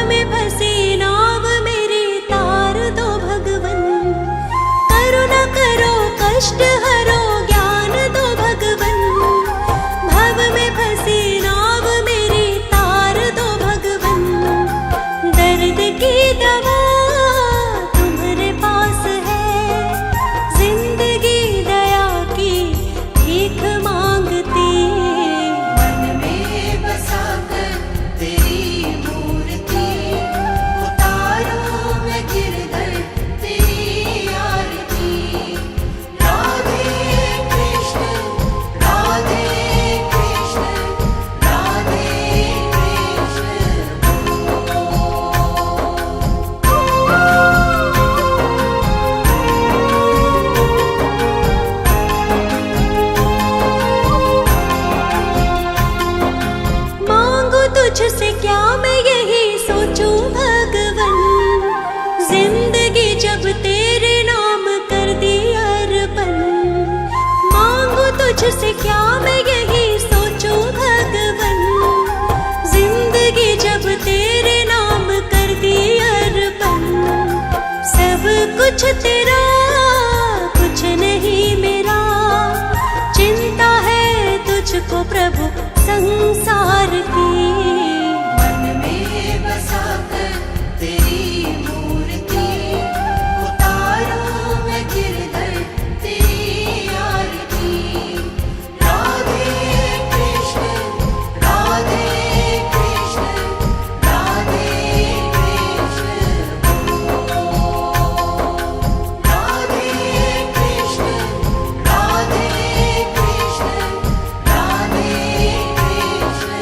में फंसी नाव मेरी तार दो भगवन। करुणा करो कष्ट हरो ज्ञान दो भगवन। भव में फंसी नाव मेरी तार दो भगवन। दर्द की दवा तुम्हारे पास है, जिंदगी दया की भीख मांगती। मन में बसाकर तेरी मूर्ति, उतारूं मैं गिरधर तेरी आरती। राधे कृष्ण राधे कृष्ण राधे मांगू तुझसे क्या मैं यही सोचूं भगवन। जिंदगी जब तेरे नाम कर दी अर्पण। मांगू तुझसे क्या मैं यही सोचूं भगवन। जिंदगी जब तेरे नाम कर दी अर्पण। सब कुछ तेरा कुछ नहीं मेरा। चिंता है तुझको प्रभु संसार की। मन में बसाकर तेरी मूर्ति, उतारूं मैं गिरधर तेरी आरती। राधे कृष्ण राधे कृष्ण राधे कृष्ण राधे कृष्ण राधे कृष्ण राधे कृष्ण।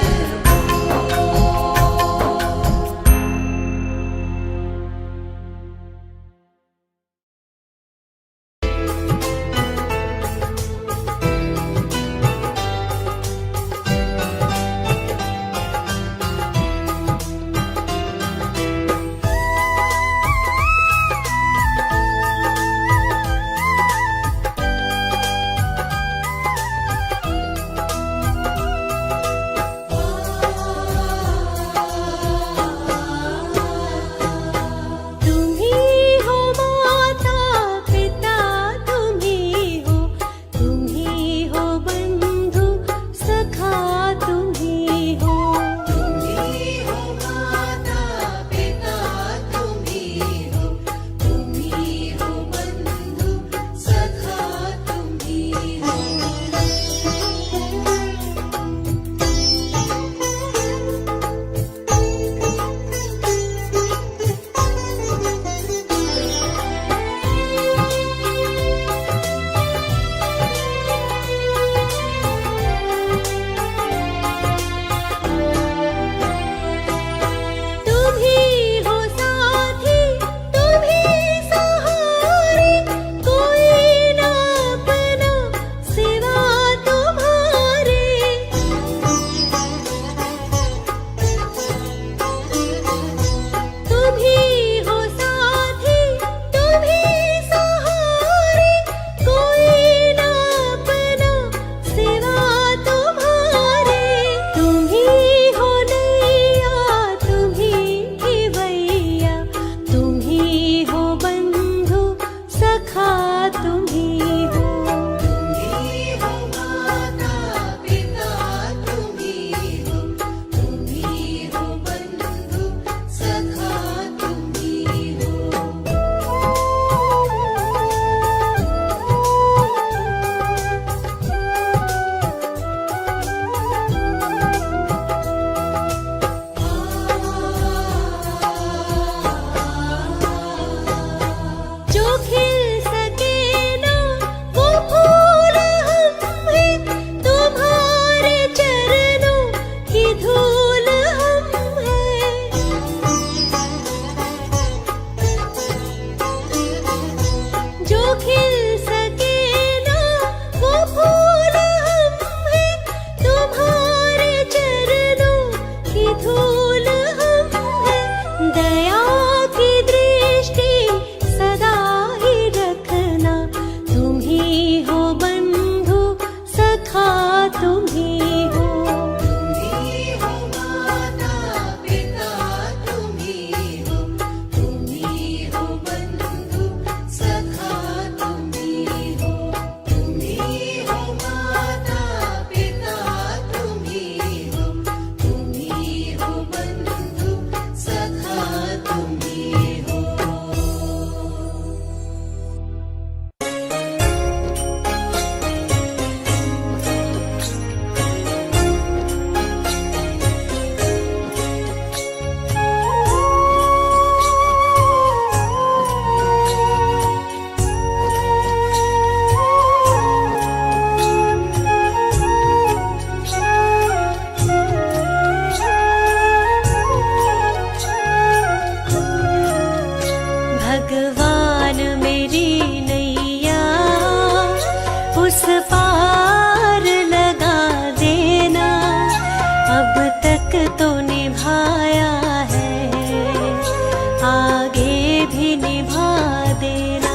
देना।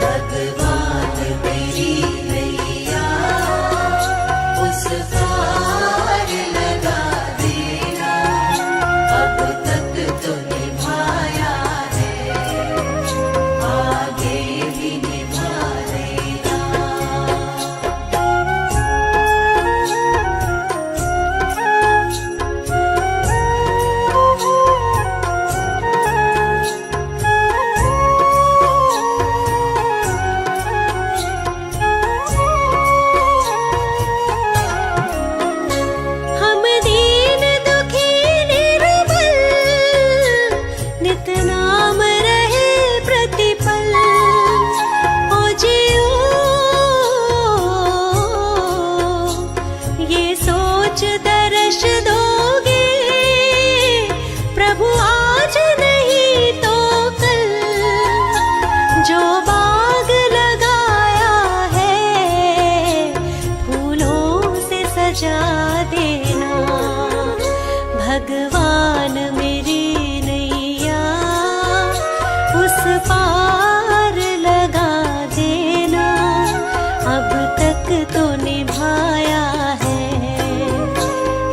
भगवान मेरी नैया उस पार लगा देना। अब तक तो निभाया है, आगे भी निभा देना। हम दीन दुखी निर्बल, नित नाम रहे प्रतिपल। ओ जियो ये सोच दर्श दोगे, प्रभु आज नहीं तो कल। जो बाग लगाया है फूलों से सजा देना। भगवान मेरी नैया उस पार लगा देना। अब तक तो निभाया है,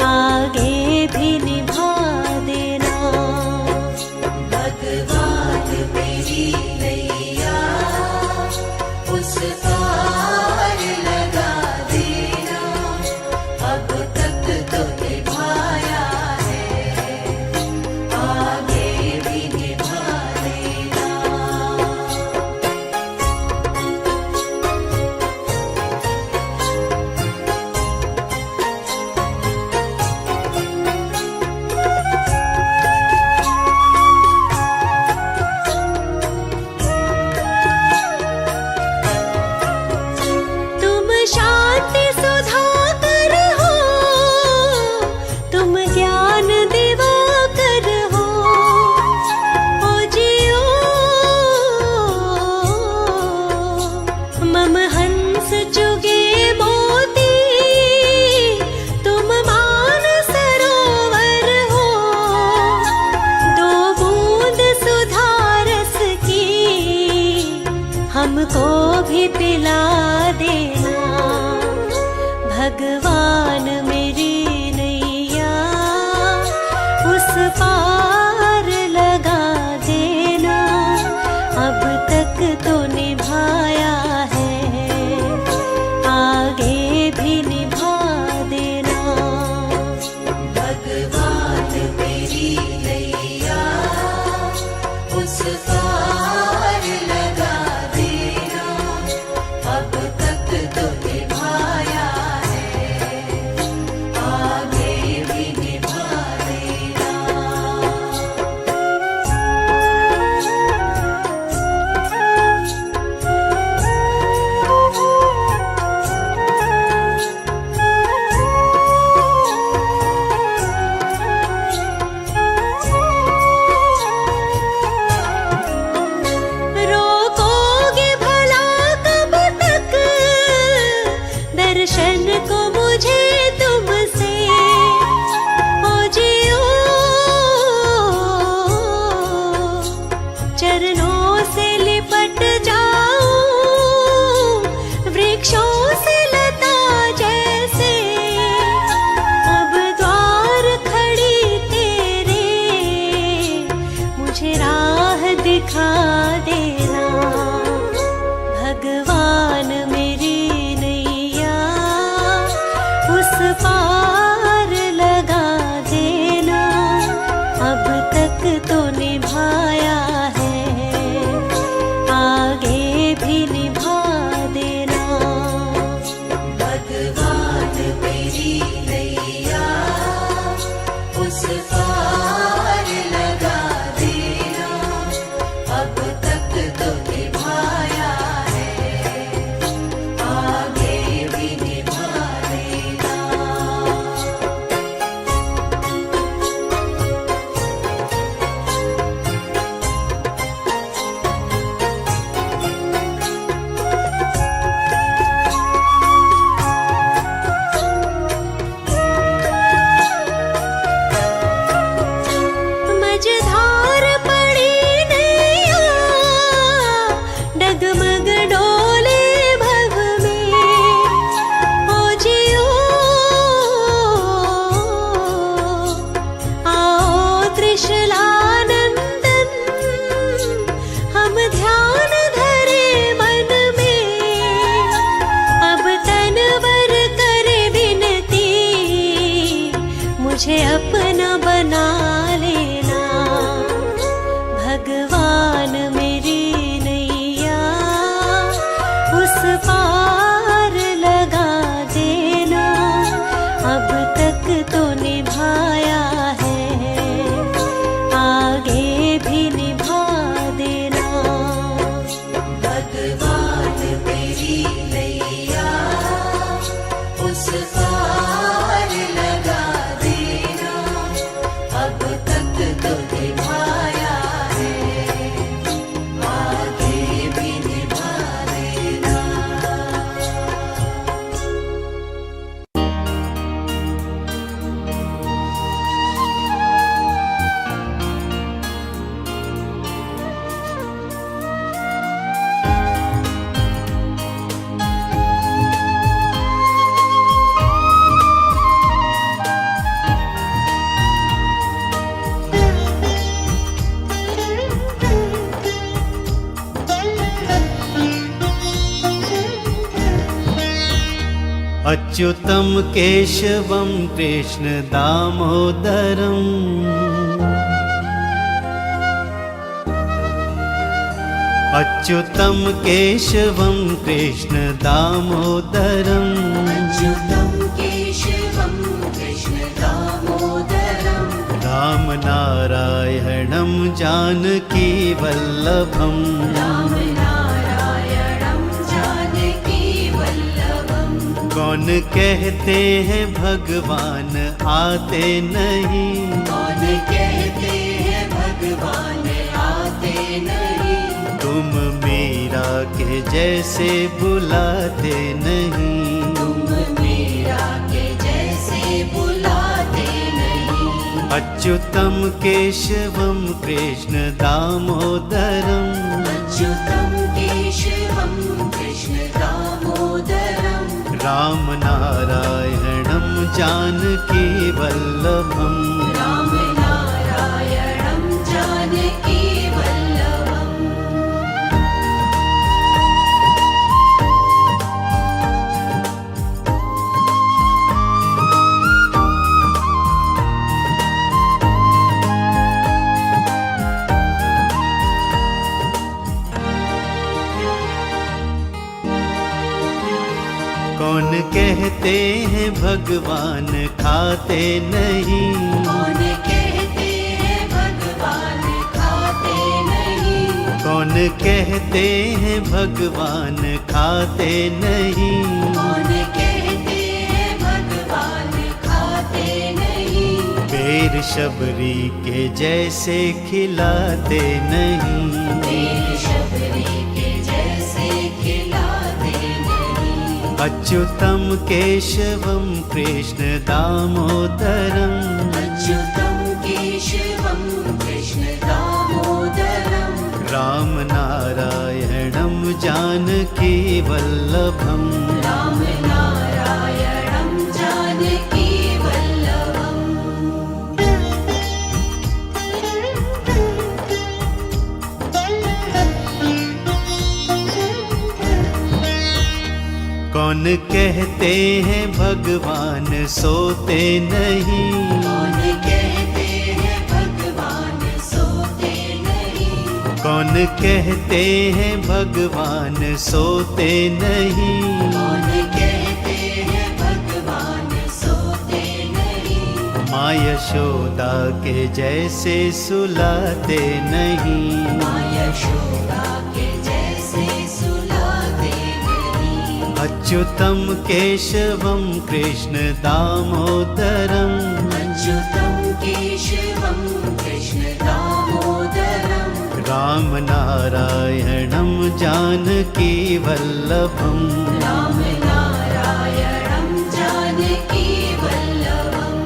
आगे भी निभा देना। भगवान मेरी नैया उस पार लगा देना। अब तक तो निभाया है, आगे भी निभा देना। तुम शांति सुधाकर हो, तुम ज्ञान दिवाकर हो। ओ जियो मम हंस चुगे मोती, तुम मान सरोवर हो। दो बूंद सुधारस की हमको भी पिला देना। भगवान मेरी नैया उस पार लगा देना। अब तक तो निभाया है, आगे भी निभा देना। भगवान मेरी नैया उस पार लगा देना। अब तक तो निभाया है, आगे भी निभा देना। रोकोगे भला कब तक दर्शन को मुझे तुमसे। ओ जियो चरणों से लिपट जाऊं, वृक्षों से लता जैसे। अब द्वार खड़ी तेरे, मुझे राह दिखा देना। भगवान मेरी नैया उस पार लगा देना। अब तक तो निभाया है, आगे भी निभा देना। भगवान मेरी नैया उस पार लगा देना। अब तक तो निभाया है, आगे भी निभा देना। अच्युतं केशवं कृष्ण दामोदरम् अच्युतं केशवं कृष्ण दामोदरम् अच्युतं केशवं कृष्ण दामोदरम् रामनारायणं जानकी वल्लभम् रामनारायणं जानकी वल्लभम् कौन कहते हैं भगवान आते नहीं कौन कहते हैं भगवान आते नहीं तुम मीरा के जैसे बुलाते नहीं तुम मीरा के जैसे बुलाते नहीं अच्युतं केशवं कृष्ण दामोदरम् अच्युतं केशवं कृष्ण दामोदरम् रामनारायणं जानकी वल्लभम् रामनारायणं जानकी वल्लभम् कौन कहते हैं भगवान खाते नहीं कौन कहते हैं भगवान खाते नहीं कौन कहते हैं भगवान खाते नहीं कौन कहते हैं भगवान खाते नहीं बेर शबरी के जैसे खिलाते नहीं बेर शबरी के जैसे खिलाते नहीं अच्युतं केशवं कृष्ण दामोदरम् अच्युतं केशवं कृष्ण दामोदरम् रामनारायणं जानकी वल्लभम् रामनारायणं जानकी वल्लभम् कौन कहते हैं भगवान सोते नहीं कौन कहते हैं भगवान सोते नहीं कौन कहते हैं भगवान सोते नहीं कौन कहते हैं भगवान सोते नहीं माँ यशोदा के जैसे सुलाते नहीं माँ यशोदा के जैसे सुलाते नहीं अच्युतं केशवं कृष्ण दामोदरम् अच्युतं केशवं कृष्ण दामोदरम् रामनारायणं जानकी वल्लभम् रामनारायणं जानकी वल्लभम्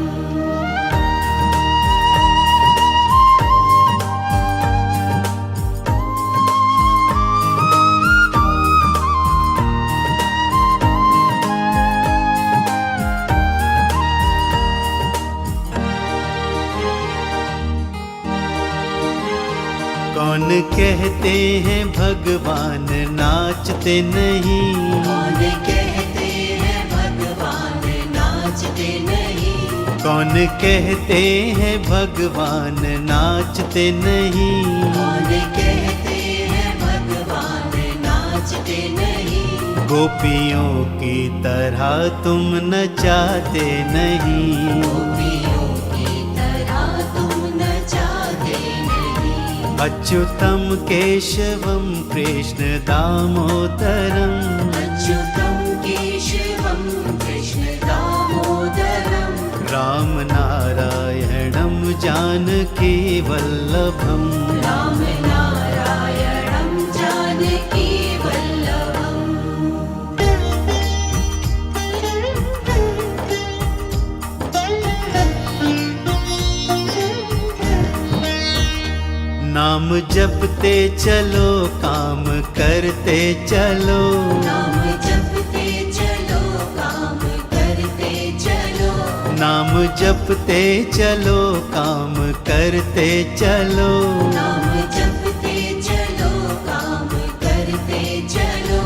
कौन कहते हैं भगवान नाचते नहीं कौन कहते हैं भगवान नाचते नहीं कौन कहते हैं भगवान नाचते नहीं कौन कहते हैं भगवान नाचते नहीं गोपियों की तरह तुम नचाते नहीं गोपियों की तरह तुम नचाते नहीं अच्युतं केशवं कृष्ण दामोदरम् अच्युतं केशवं कृष्ण दामोदरम् रामनारायणं जानकी वल्लभम् रामनारायणं जानकी वल्लभम् नाम जपते चलो काम करते चलो नाम जपते चलो काम करते चलो नाम जपते चलो काम करते चलो नाम जपते चलो काम करते चलो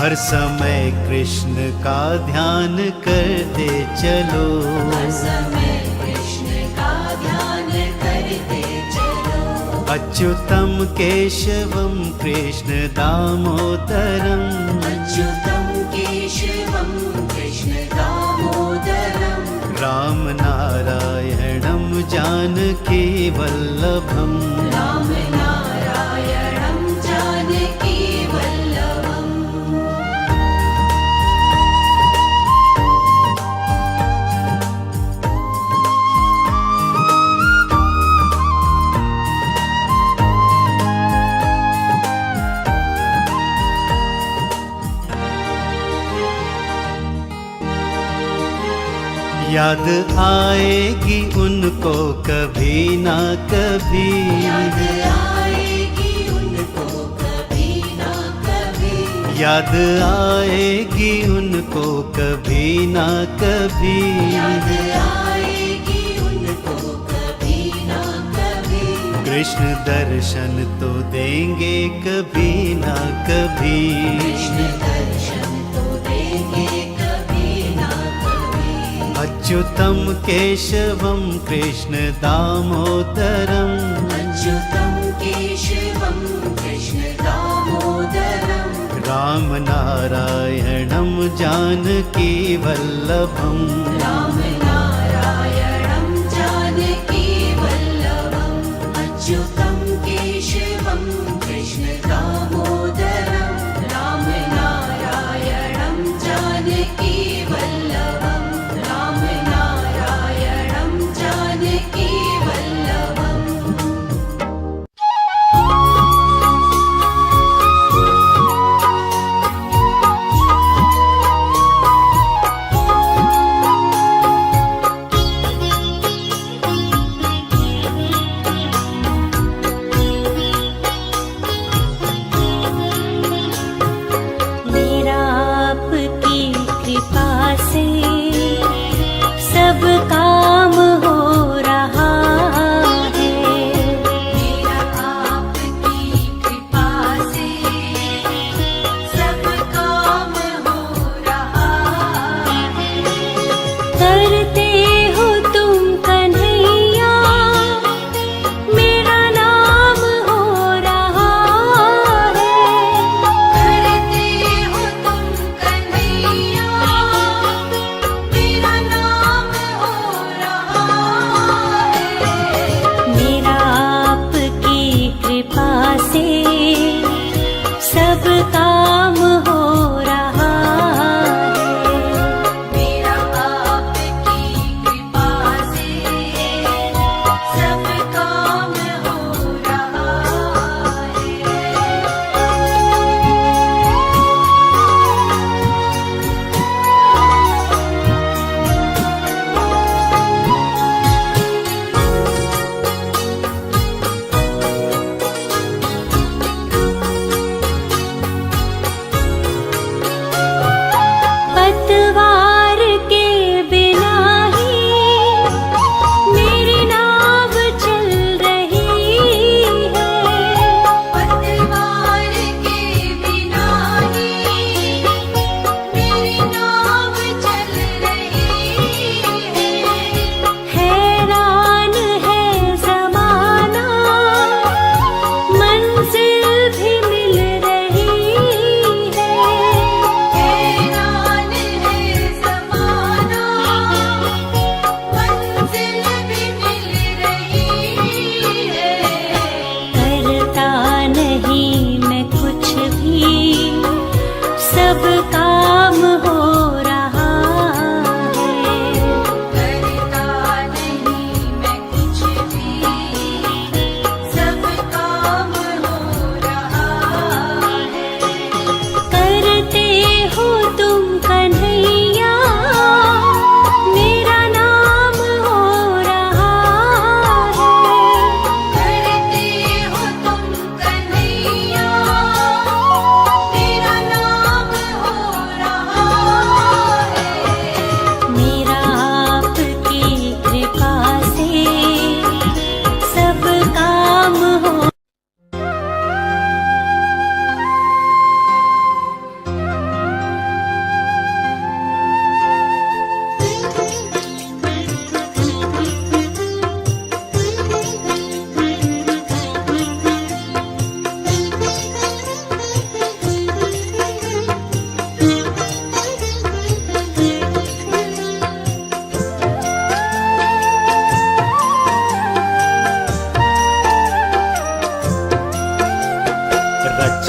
हर समय कृष्ण का ध्यान करते चलो, हर समय कृष्ण का ध्यान करते चलो। अच्युतम केशवम कृष्ण दामोदरम, अच्युतं केशवं कृष्ण दामोदरं। राम नारायणं जानकी वल्लभम, राम नारायणं जानकी वल्लभम्। याद आएगी उनको कभी ना कभी, याद आएगी उनको कभी ना कभी। याद आएगी उनको कभी ना कभी, याद आएगी उनको कभी ना कभी। कृष्ण दर्शन तो देंगे कभी ना कभी, कृष्ण दर्शन तो देंगे कभी ना कभी। अच्युतम केशवम कृष्ण दामोदरम, अच्युतं केशवं कृष्ण दामोदरं। राम नारायणं जानकी वल्लभम, राम नारायणं जानकी वल्लभम्। अच्युतं केशवं कृष्ण दामोदरं। राम नारायणं जानकी वल्लभम्। राम नारायणं जानकी वल्लभम्।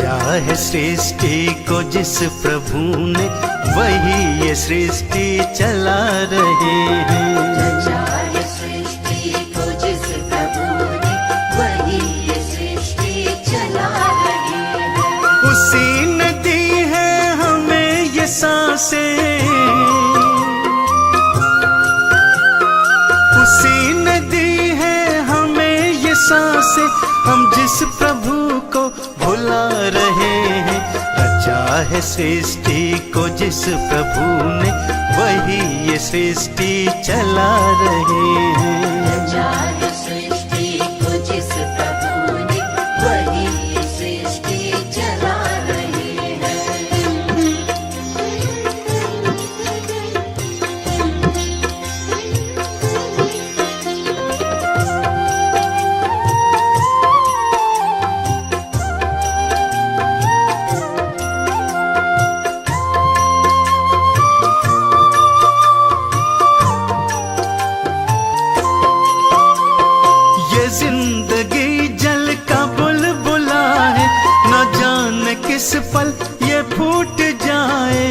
रचा है सृष्टि को जिस प्रभु ने, वही ये सृष्टि चला रहे हैं। रचा है सृष्टि को जिस प्रभु ने, वही ये सृष्टि चला रहे हैं। उसी ने दी है हमें ये सांसें, उसी ने दी है हमें ये सांसें, हम जिस प्रभु को भुला रहे हैं। रचा है सृष्टि को जिस प्रभु ने, वही ये सृष्टि चला रहे हैं। रचा है सृष्टि को जिस प्रभु ने, वही ये सृष्टि चला रहे हैं। ये जिंदगी जल का बुलबुला है, न जाने किस पल ये फूट जाए।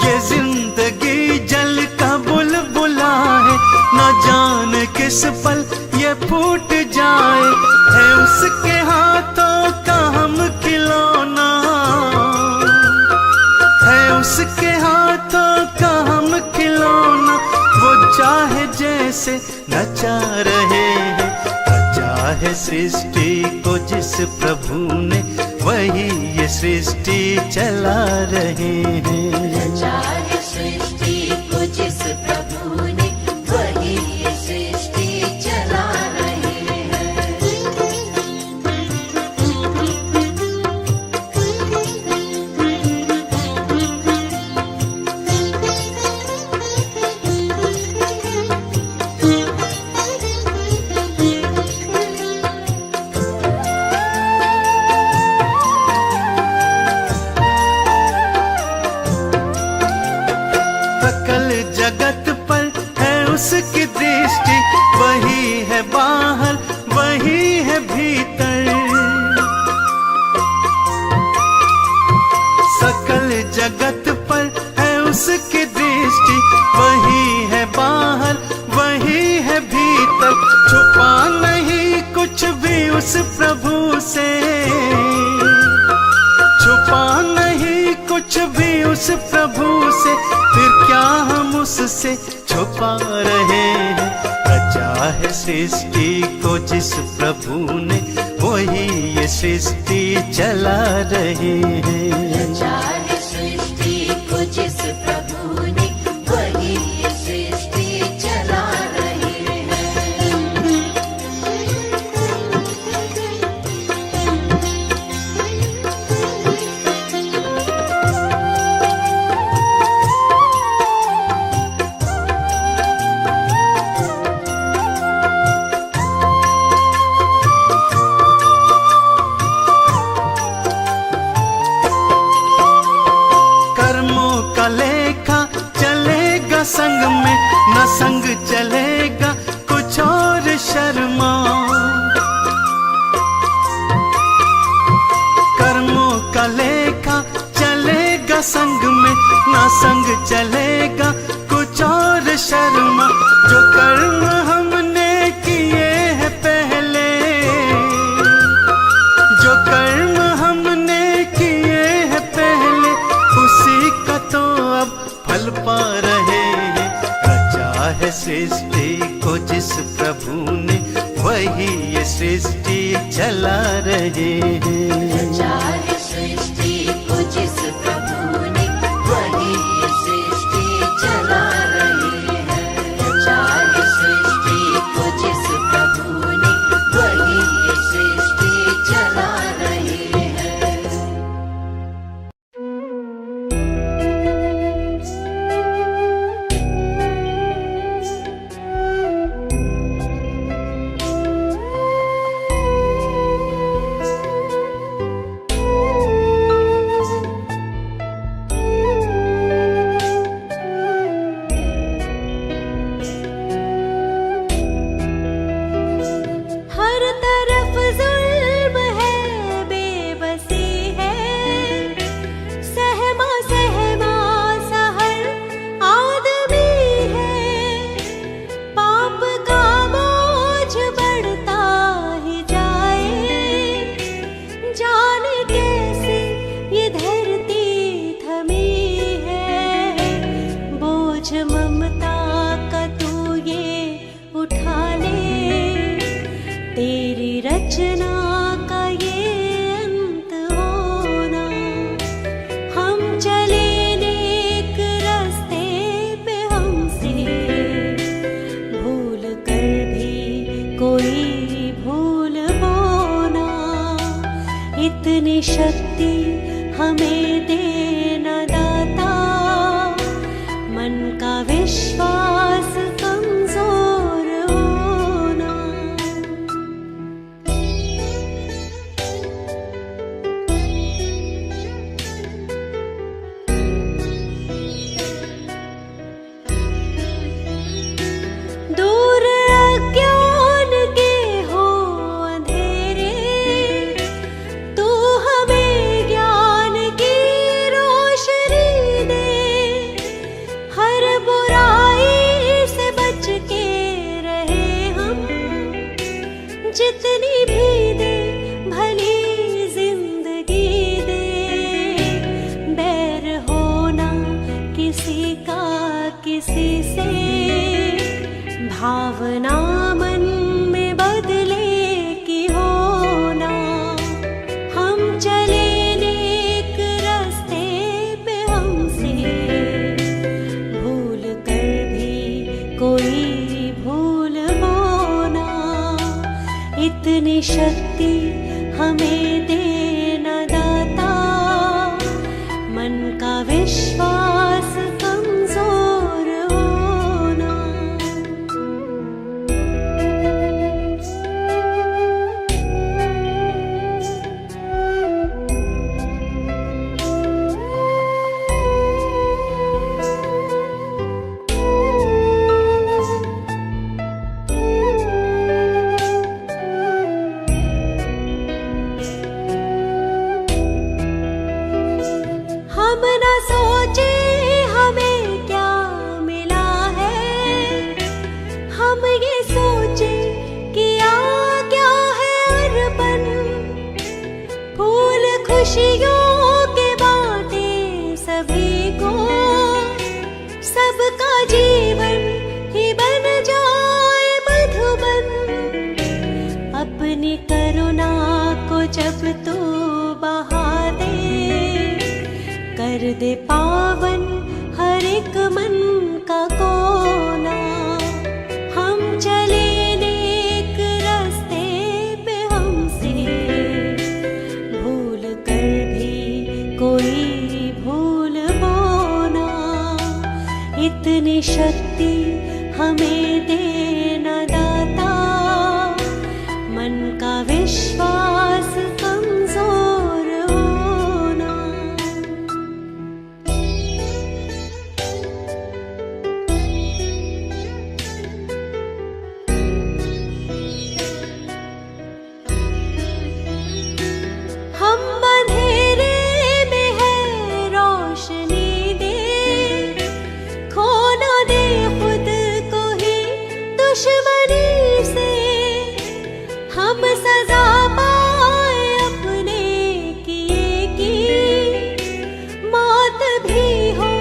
ये जिंदगी जल का बुलबुला है, न जाने किस पल ये फूट जाए। है उसके हाथों का हम खिलौना, है उसके हाथों का हम खिलौना, वो चाहे जैसे नचा रहे हैं। रचा है सृष्टि को जिस प्रभु ने, वही ये सृष्टि चला रहे हैं। रचा है सृष्टि को जिस प्रभु ने, वही ये सृष्टि चला रहे हैं। सकल जगत पर है उसकी दृष्टि, वही है बाहर वही है भीतर। सकल जगत पर है उसकी दृष्टि, वही है बाहर वही है भीतर। छुपा नहीं कुछ भी उस प्रभु से, छुपा नहीं कुछ भी उस प्रभु से, फिर क्या हम उससे छुपा रहे हैं। रचा है सृष्टि को जिस प्रभु ने, वही ये सृष्टि चला रहे हैं। रचा है सृष्टि को जिस प्रभु ने, वही ये सृष्टि चला रहे हैं। कर्मों का लेखा चलेगा संग में, न संग चलेगा कुछ और शर्मा। कर्मों का लेखा चलेगा संग में, न संग चलेगा कुछ और शर्मा। जो कर्म हमने किए हैं पहले, जो कर्म हमने किए हैं पहले, उसी का तो अब फल पा रहे हैं। रचा है सृष्टि को जिस प्रभु ने, वही ये सृष्टि चला रहे हैं। रचा है सृष्टि को जिस प्रभु ने, वही ये सृष्टि चला रहे हैं। रचा है सृष्टि को जिस प्रभु ने, वही ये सृष्टि चला रहे हैं। इतनी शक्ति हमें देना दाता, मन का विश्वास कमजोर होना। दूर अज्ञान के हो अंधेरे, तू हमें ज्ञान की रोशनी दे। हर बुराई से बच के रहे हम, जितनी भी दे भली जिंदगी दे। बैर होना किसी का किसी से, भावना मन में बदले की होना। हम चले नेक रास्ते पे, हमसे भूल कर भी कोई भूल होना। इतनी शक्ति हमें देना दाता, मन का विश्वास कमजोर होना। हम न सोचे हमें क्या मिला है, हम ये सोचे किया क्या है अर्पण। फूल खुशियों के बांटे सभी को, सबका जीवन ही बन जाए मधुबन। अपनी करुणा को जब तू बहा दे, कर दे पावन हर एक मन का कोना। हम चले नेक रास्ते पे, हमसे भूल कर भी कोई भूल होना। इतनी शक्ति हमें देना दाता, मन का विश्वास कमजोर होना। हम अंधेरे में है रोशनी दे, खो ना दे खुद को ही दुश्मनी से। हम सजा पाए अपने किए की, मौत भी हो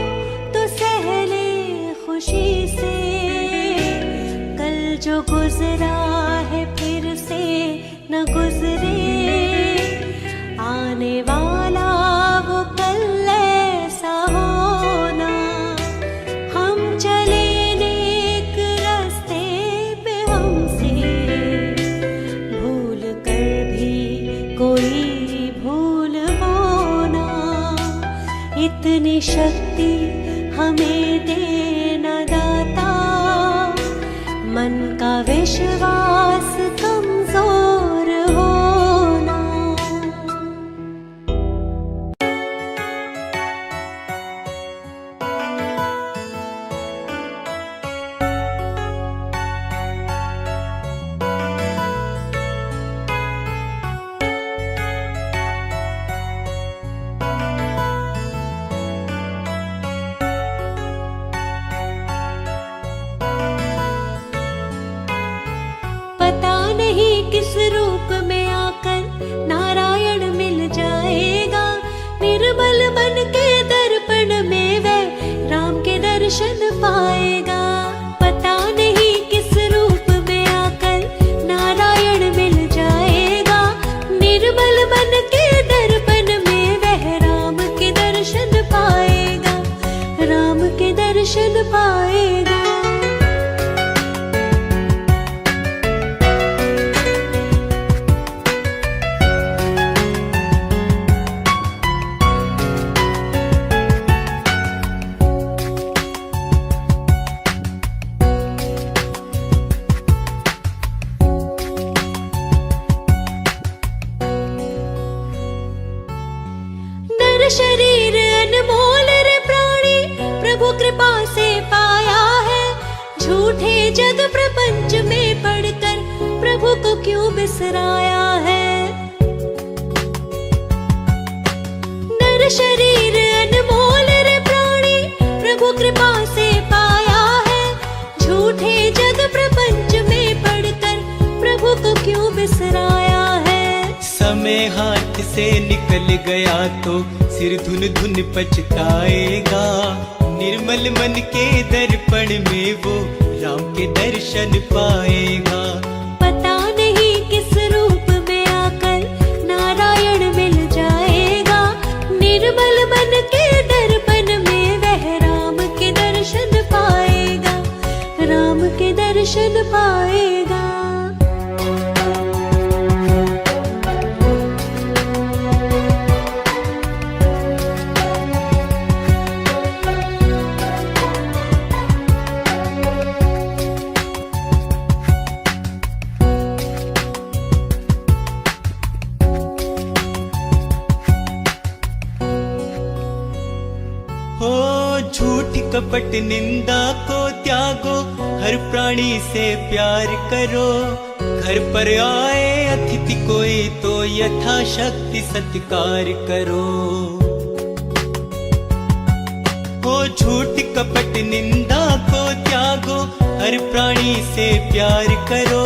तो सह ले खुशी से। कल जो गुजरा है फिर से न गुजरे, आने वाला वो कल ऐसा होना। हम चले नेक रास्ते पे, हमसे भूल कर भी कोई भूल होना। इतनी शक्ति हमें देना दाता, मन का विश्वास कमजोर होना। पता नहीं किस रूप में आकर नारायण मिल जाएगा। निर्मल मन के दर्पण में वह राम के दर्शन पाएगा। पता नहीं किस रूप में आकर नारायण मिल जाएगा। निर्मल मन के दर्पण में वह राम के दर्शन पाएगा, राम के दर्शन पाएगा। बिसराया है। नर शरीर अनमोल रे प्राणी प्रभु कृपा से पाया है। झूठे जग प्रपंच में पड़कर प्रभु को क्यों बिसराया है। समय हाथ से निकल गया तो सिर धुन धुन पछताएगा। निर्मल मन के दर्पण में वो राम के दर्शन पाएगा। पता नहीं किस रूप में आकर नारायण मिल जाएगा। निर्मल मन के दर्पण में वह राम के दर्शन पाएगा, राम के दर्शन पाएगा। झूठ कपट निंदा को त्यागो, हर प्राणी से प्यार करो। घर पर आए अतिथि कोई तो यथाशक्ति सत्कार करो। हो झूठ कपट निंदा को त्यागो, हर प्राणी से प्यार करो।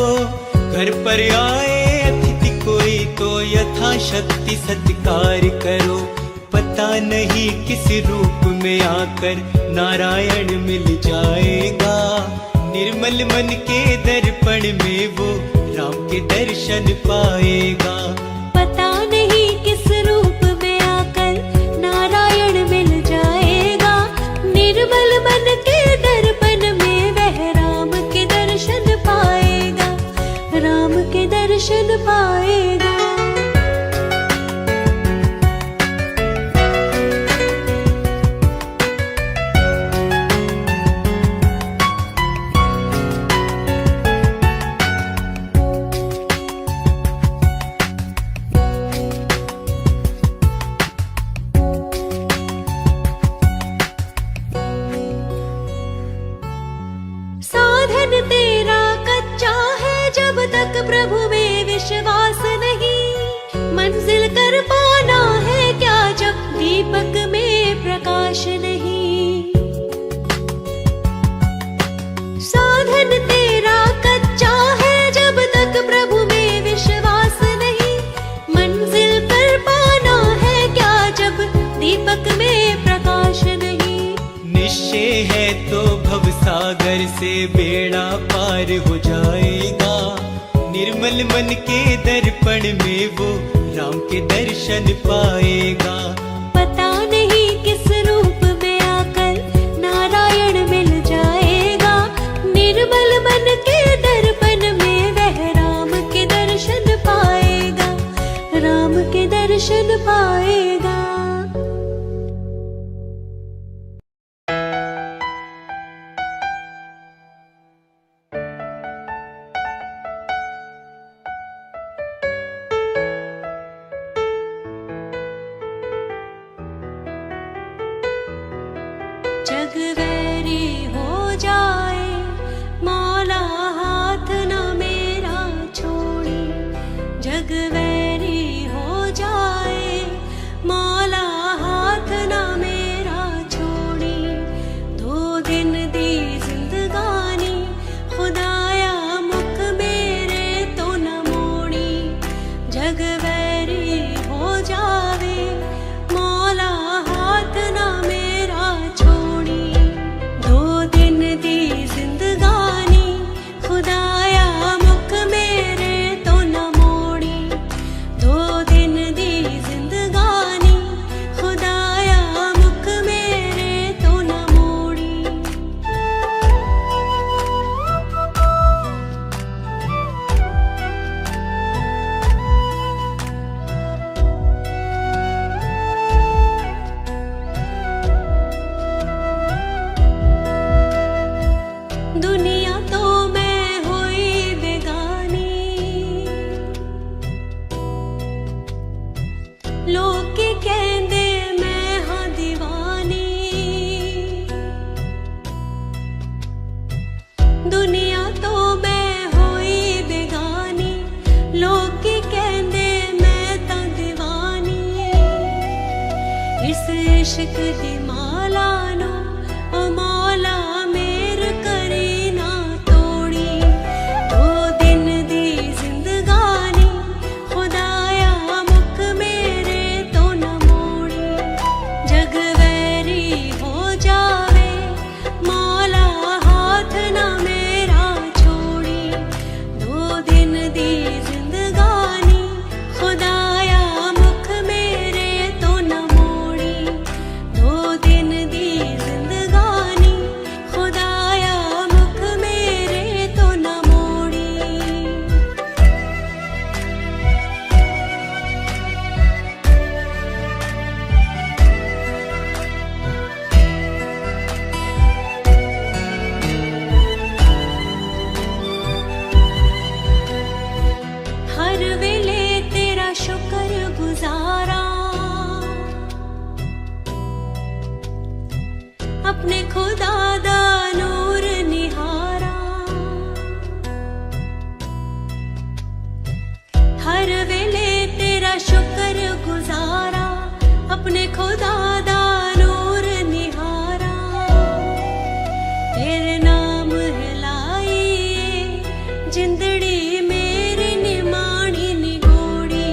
घर पर आए अतिथि कोई तो यथाशक्ति सत्कार करो। पता नहीं किस रूप में आकर नारायण मिल जाएगा। निर्मल मन के दर्पण में वो राम के दर्शन पाएगा। पता नहीं किस रूप में आकर नारायण मिल जाएगा। निर्मल मन के दर्पण में वह राम के दर्शन पाएगा, राम के दर्शन पाएगा। साधन तेरा कच्चा है जब तक प्रभु में विश्वास नहीं। मंजिल कर पाना है क्या जब दीपक में प्रकाश नहीं। साधन तेरा कच्चा है जब तक प्रभु में विश्वास नहीं। मंजिल कर पाना है क्या जब दीपक में प्रकाश नहीं। निश्चय है तो भवसागर से बेड़ा पार हो जाएगा। निर्मल मन के दर्पण में वो राम के दर्शन पाएगा। पता नहीं किस रूप में आकर नारायण मिल जाएगा। निर्मल मन के दर्पण में वह राम के दर्शन पाएगा, राम के दर्शन पाएगा। जग वैरी हो जाए मौला हाथ न मेरा छोड़ी। जग वैरी हो जाए मौला हाथ न मेरा छोड़ी। 2 दिन दी जिंदगानी खुदाया मुख मेरे तो न मोड़ी। जग वैरी हो जावे मौला हाथ न मेरा छोड़ी। इश्क दी माला नो ओ मौला मेर करे ना तोड़ी। 2 दिन दी जिंदगानी खुदाया मुख मेरे तो न मोड़ी। जग वैरी हो जावे मौला हाथ ना मेरा छोड़ी। 2 दिन दी जिंदगानी खुदाया मुख मेरे तो न मोड़ी। 2 दिन दी जिंदगानी खुदाया मुख मेरे तो न मोड़ी। हर वेले तेरा शुक्र गुजारा अपने खुदा दा नूर निहारा। हर वेले तेरा शुक्र गुजारा अपने खुदा दा नूर निहारा। तेरे नाम हिलाइए जिंदड़ी मेरी निमाणी निगोड़ी।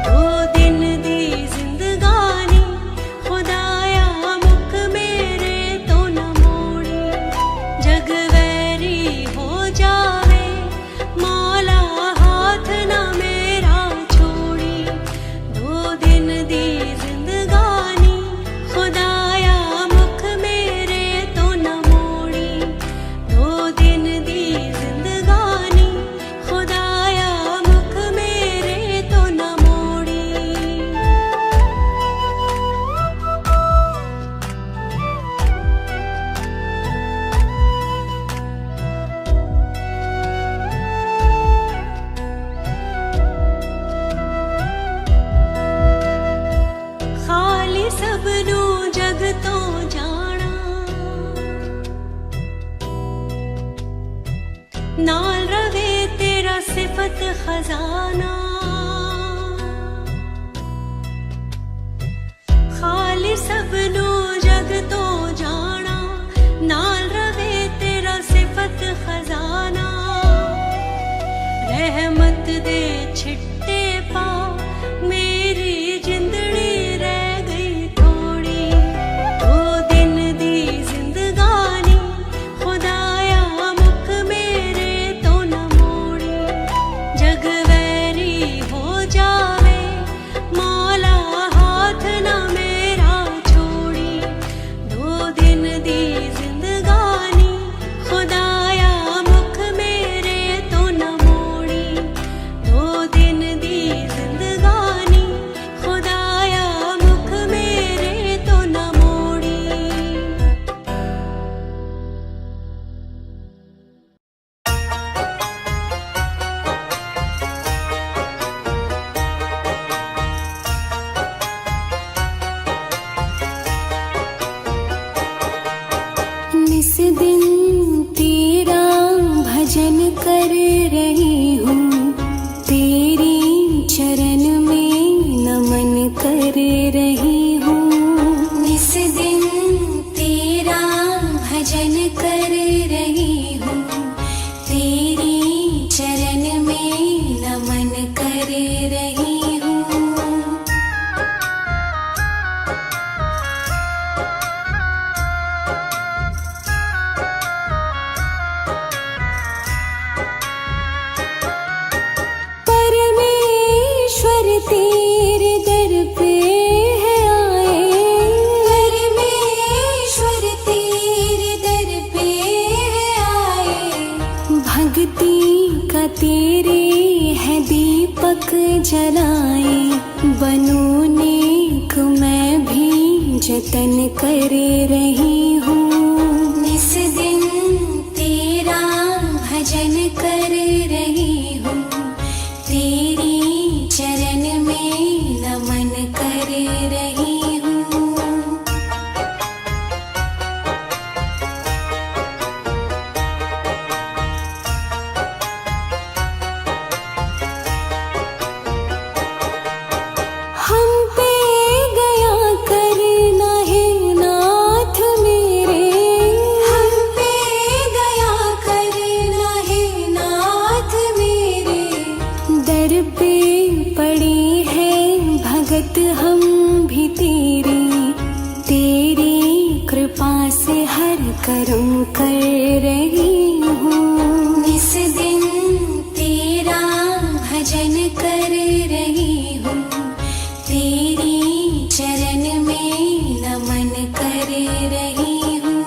2 दिन दी जिंदगानी खुदाया मुख मेरे तो न मोड़ी। जग वैरी हो जावे मौला हाथ ना मेरा छोड़ी। 2 दिन दी जिंदगानी खुदाया मुख मेरे तो न मोड़ी। 2 दिन दी जिंदगानी खुदाया मुख मेरे तो न मोड़ी। खाली सबनू जग तो जाना नाल रवे तेरा सिफत खजाना। खाली सबनू जग तो जाना नाल रवे तेरा सिफत खजाना। रहमत दे छिट्टे पा मेरी जिंदड़ी रह गई थोड़ी। 2 दिन दी जिंदगानी खुदाया मुख मेरे तो न मोड़ी। जग वैरी हो जावे मौला हाथ ना मेरा छोड़ी। 2 दिन दी जिंदगानी खुदाया मुख मेरे तो न मोड़ी। 2 दिन दी जिंदगानी खुदाया मुख मेरे तो न मोड़ी। निस दिन तेरा भजन कर रही हूँ। तेरी चरण में नमन कर रही हूँ। निस दिन तेरा भजन कर रही हूँ। तेरी चरण में नमन कर रही हूँ। परमेश्वर तेरे दर पे है आए। परमेश्वर तेरे दर पे है आए। भक्ति का तेरे है दीपक जलाए। बनूं नेक मैं भी जतन कर रही हूँ। निस दिन तेरा भजन कर रही हूँ। तेरी चरण में नमन कर रही हूँ। हम पे गया करना करम कर रही हूँ। इस दिन तेरा भजन कर रही हूँ, तेरी चरण में नमन कर रही हूँ।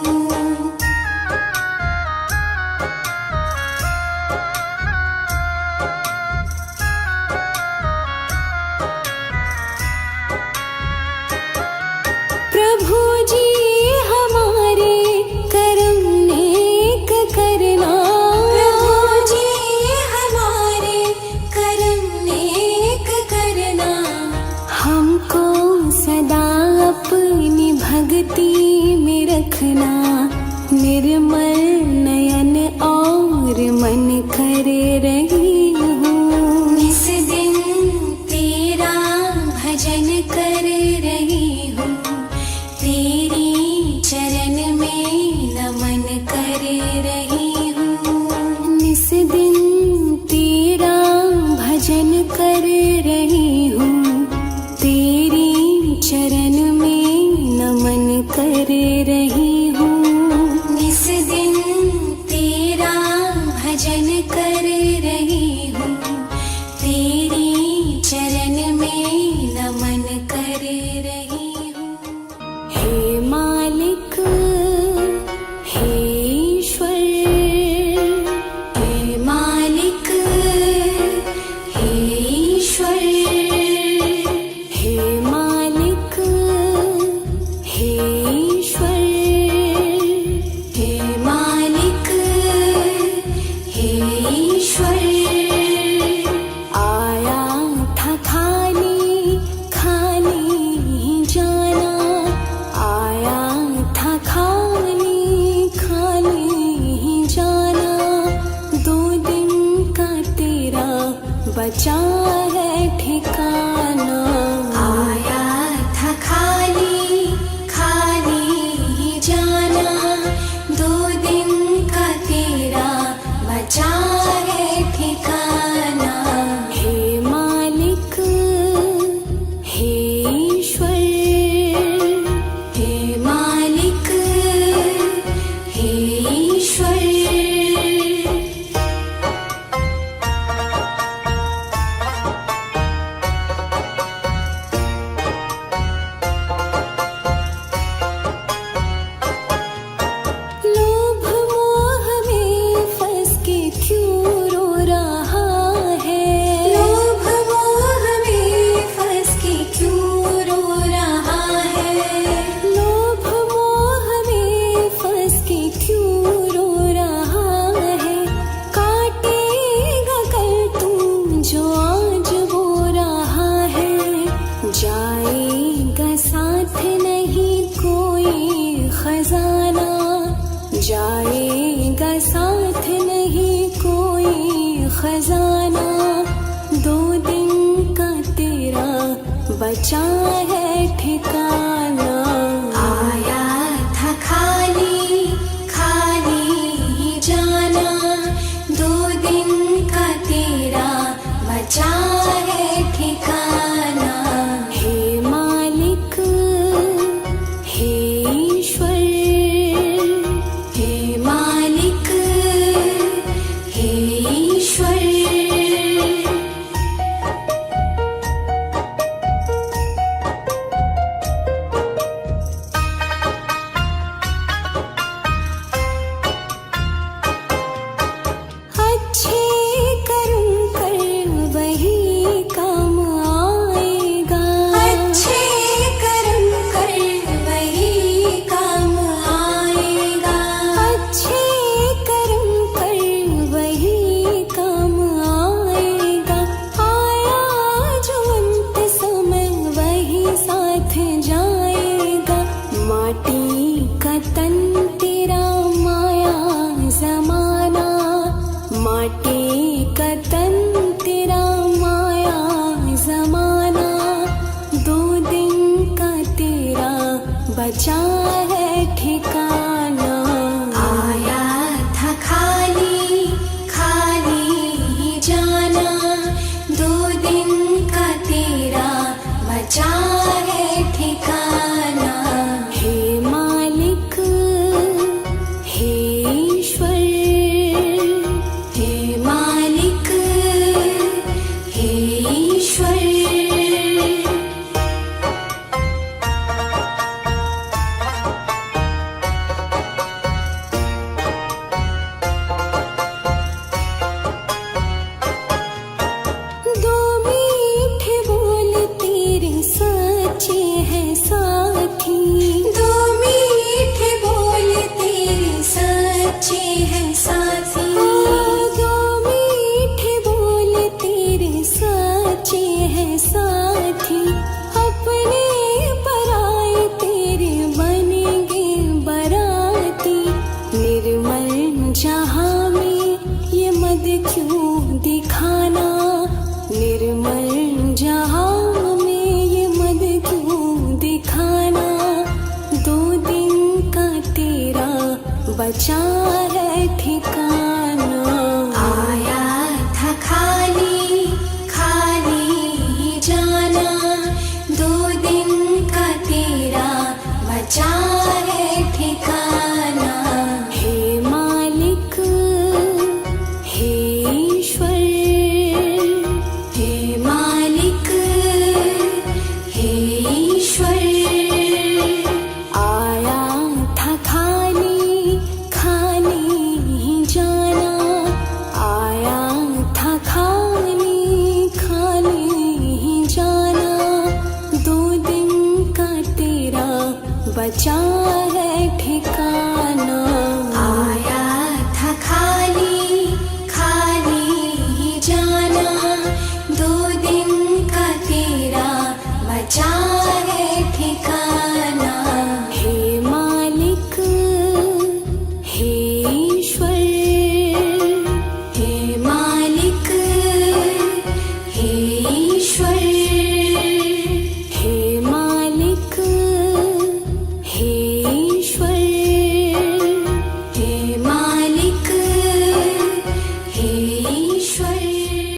प्रभु जी हमारे करम नेक करना, प्रभु जी हमारे करम नेक करना। हमको सदा अपनी भक्ति में रखना, निर्मल नयन और मन कर रही हूँ। इस दिन तेरा भजन कर रही हूँ, तेरी चरण में नमन कर रही हूँ। इस दिन तेरा भजन कर रही हूँ, तेरी चरण में नमन कर रही हूँ। इस दिन तेरा भजन कर रही हूँ, तेरी चरण में नमन कर रही हूँ। हे मालिक, हे ईश्वर, हे मालिक, हे ईश्वर, हे मालिक, हे ईश्वर, हे मालिक, हे ईश्वर। आया था खाली खाली ही जाना, आया था खाली खाली ही जाना। 2 दिन का तेरा बचा है ठिकाना। आया था खाली खाली ही जाना, 2 दिन का तेरा बचा है ठिकाना। हे मालिक, हे ईश्वर, हे मालिक, हे ईश्वर। लोभ मोह में फंस के क्यों रो रहा है? लोभ मोह में फंस के क्यों रो रहा है? लोभ मोह में फंस के क्यों रो रहा है? काटेगा कल तू जो आज बो रहा है। जाएगा साथ नहीं कोई खजाना, जाएगा साथ नहीं कोई खजाना। 2 दिन का तेरा बचा है ठिकाना। आया था खाली खाली ही जाना, 2 दिन का तेरा बचा है ठिकाना। हे मालिक, हे ईश्वर, हे मालिक, हे ईश्वर। अच्छे कर्म कर वही काम आएगा, अच्छे कर्म कर वही काम आएगा। अच्छे कर्म कर वही काम आएगा। आया जो अंत समय वही साथ जाएगा। माटी का तन तेरा माया जमाना, माटी का तन तेरा माया जमाना। 2 दिन का तेरा बचा है ठिकाना। आया था खाली खाली ही जाना, 2 दिन का तेरा बचा है ठिकाना। हे मालिक, बचा है ठिकाना। आया था खाली खाली ही जाना, 2 दिन का तेरा बचा है ठिकाना। हे मालिक हे ईश्वर, हे मालिक हे ईश्वर, आया था खाली खाली ही जाना, आया था खाली खाली ही जाना, 2 दिन का तेरा बचा